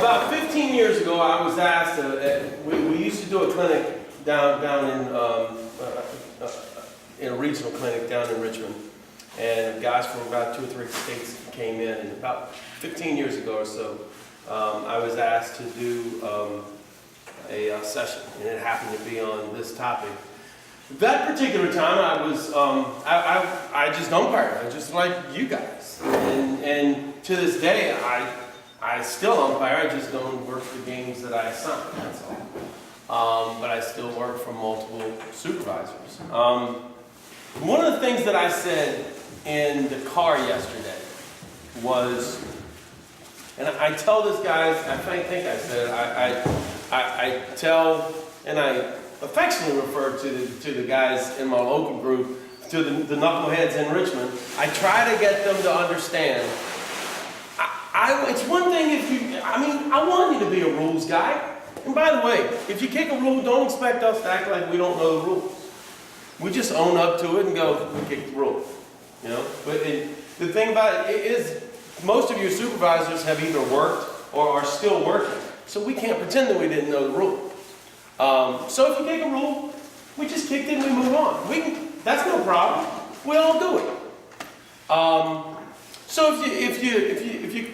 About 15 years ago, I was asked, we used to do a clinic down in a regional clinic down in Richmond. And guys from about 2 or 3 states came in, and about 15 years ago or so, I was asked to do a session, and it happened to be on this topic. That particular time, I was, I just umpired, just like you guys. And to this day, I still umpire, I just don't work the games that I assign, that's all. But I still work for multiple supervisors. One of the things that I said in the car yesterday was, and I tell this guys, I think I said, I tell, and I affectionately refer to the guys in my local group, to the knuckleheads in Richmond. I try to get them to understand. It's one thing if you, I want you to be a rules guy. And by the way, if you kick a rule, don't expect us to act like we don't know the rules. We just own up to it and go, we kicked the rule. You know? But the thing about it is, most of your supervisors have either worked or are still working. So we can't pretend that we didn't know the rule. So if you kick a rule, we just kicked it and we move on. That's no problem. We all do it. So if you,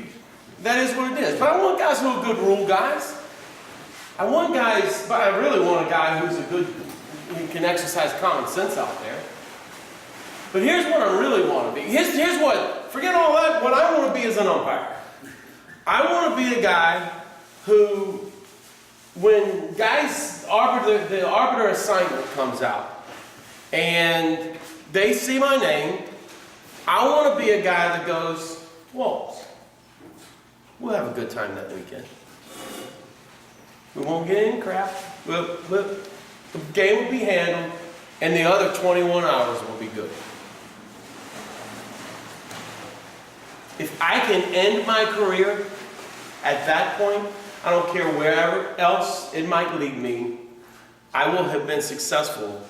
that is what it is. But I want guys who are good rule guys. I want guys, but I really want a guy who can exercise common sense out there. But here's what I really want to be. Here's what, forget all that, what I want to be as an umpire. I want to be a guy who, when guys, the arbiter assignment comes out, and they see my name, I want to be a guy that goes, Walls, we'll have a good time that weekend. We won't get any crap. The game will be handled, and the other 21 hours will be good. If I can end my career at that point, I don't care wherever else it might lead me, I will have been successful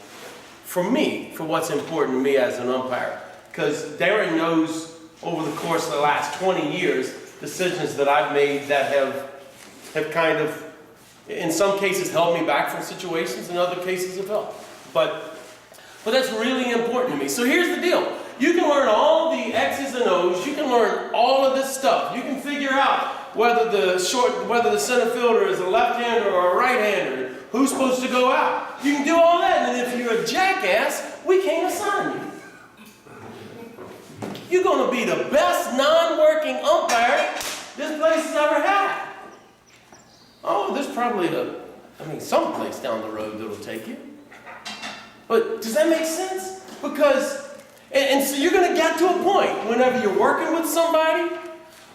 for me, for what's important to me as an umpire. Because Darren knows over the course of the last 20 years, decisions that I've made that have kind of, in some cases, held me back from situations, in other cases have helped. But that's really important to me. So here's the deal. You can learn all the X's and O's. You can learn all of this stuff. You can figure out whether the center fielder is a left-hander or a right-hander, who's supposed to go out. You can do all that, and if you're a jackass, we can't assign you. You're going to be the best non-working umpire this place has ever had. Oh, there's probably some place down the road that'll take you. But does that make sense? Because, and so you're going to get to a point whenever you're working with somebody,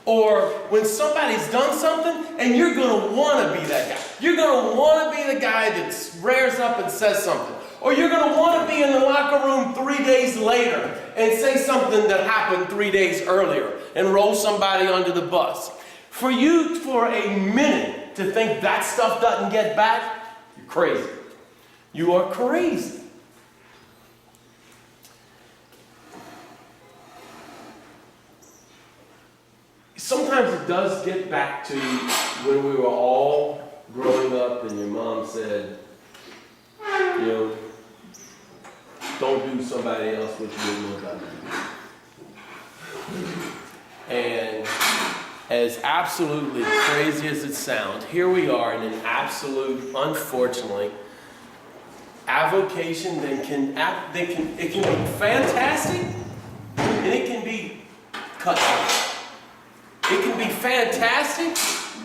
or when somebody's done something, and you're going to want to be that guy. You're going to want to be the guy that rears up and says something. Or you're going to want to be in the locker room 3 days later and say something that happened 3 days earlier and roll somebody under the bus. For you, for a minute, to think that stuff doesn't get back, you're crazy. You are crazy. Sometimes it does get back to when we were all growing up and your mom said, you know, don't do somebody else what you didn't know about to do. And as absolutely crazy as it sounds, here we are in an absolute, unfortunately, avocation that it can be fantastic and it can be cutthroat. It can be fantastic,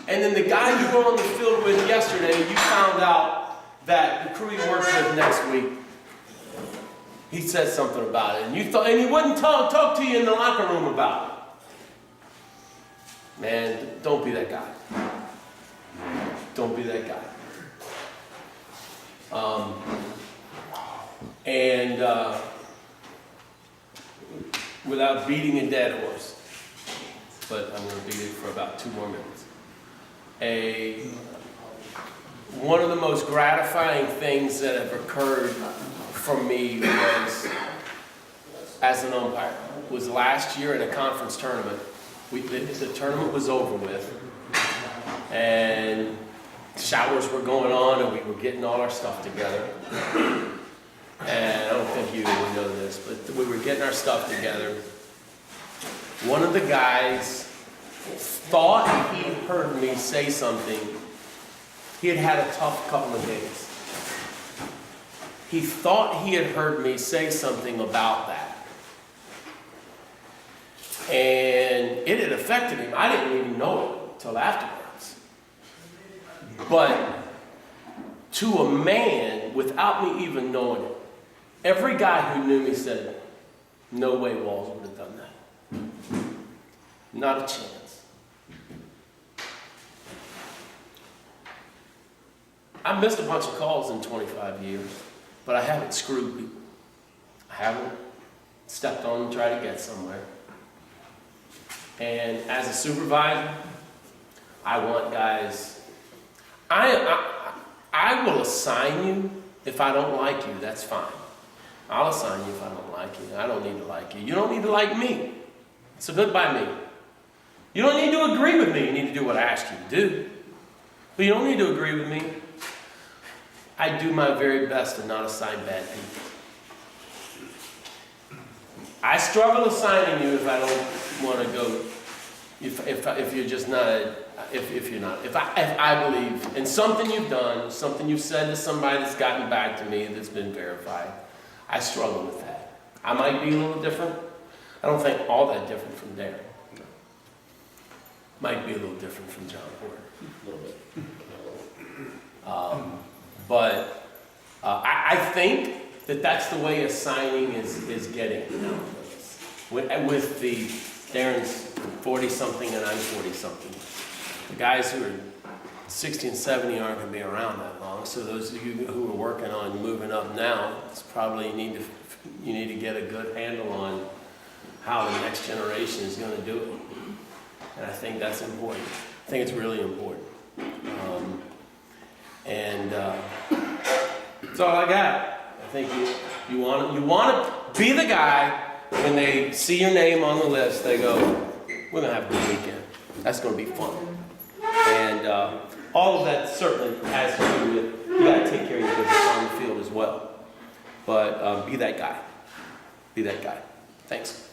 and then the guy you were on the field with yesterday, you found out that the crew he works with next week, he said something about it, and he wouldn't talk to you in the locker room about it. Man, don't be that guy. Don't be that guy. Without beating a dead horse, but I'm going to beat it for about 2 more minutes. One of the most gratifying things that have occurred for me was, as an umpire, was last year in a conference tournament. The tournament was over with, and showers were going on, and we were getting all our stuff together. And I don't think you would know this, but we were getting our stuff together. One of the guys thought he heard me say something. He had had a tough couple of days. He thought he had heard me say something about that. And it had affected him. I didn't even know it until afterwards. But to a man, without me even knowing it, every guy who knew me said, no way Walls would have done that. Not a chance. I missed a bunch of calls in 25 years, but I haven't screwed people. I haven't stepped on and tried to get somewhere. And as a supervisor, I want guys, I will assign you if I don't like you, that's fine. I'll assign you if I don't like you. I don't need to like you. You don't need to like me. So goodbye me. You don't need to agree with me. You need to do what I ask you to do. But you don't need to agree with me. I do my very best to not assign bad people. I struggle assigning you if I don't want to go, if you're just not, if I believe in something you've done, something you've said to somebody that's gotten back to me that's been verified, I struggle with that. I might be a little different. I don't think all that different from Darren. Might be a little different from John Porter. A little bit. But I think that that's the way assigning is getting nowadays. With the Darren's 40-something and I'm 40-something. The guys who are 60 and 70 aren't going to be around that long. So those of you who are working on moving up now, it's probably you need to get a good handle on how the next generation is going to do it. And I think that's important. I think it's really important. That's all I got. I think you want to be the guy when they see your name on the list. They go, "We're gonna have a good weekend. That's gonna be fun." And all of that certainly has to do with you got to take care of your business on the field as well. But be that guy. Be that guy. Thanks.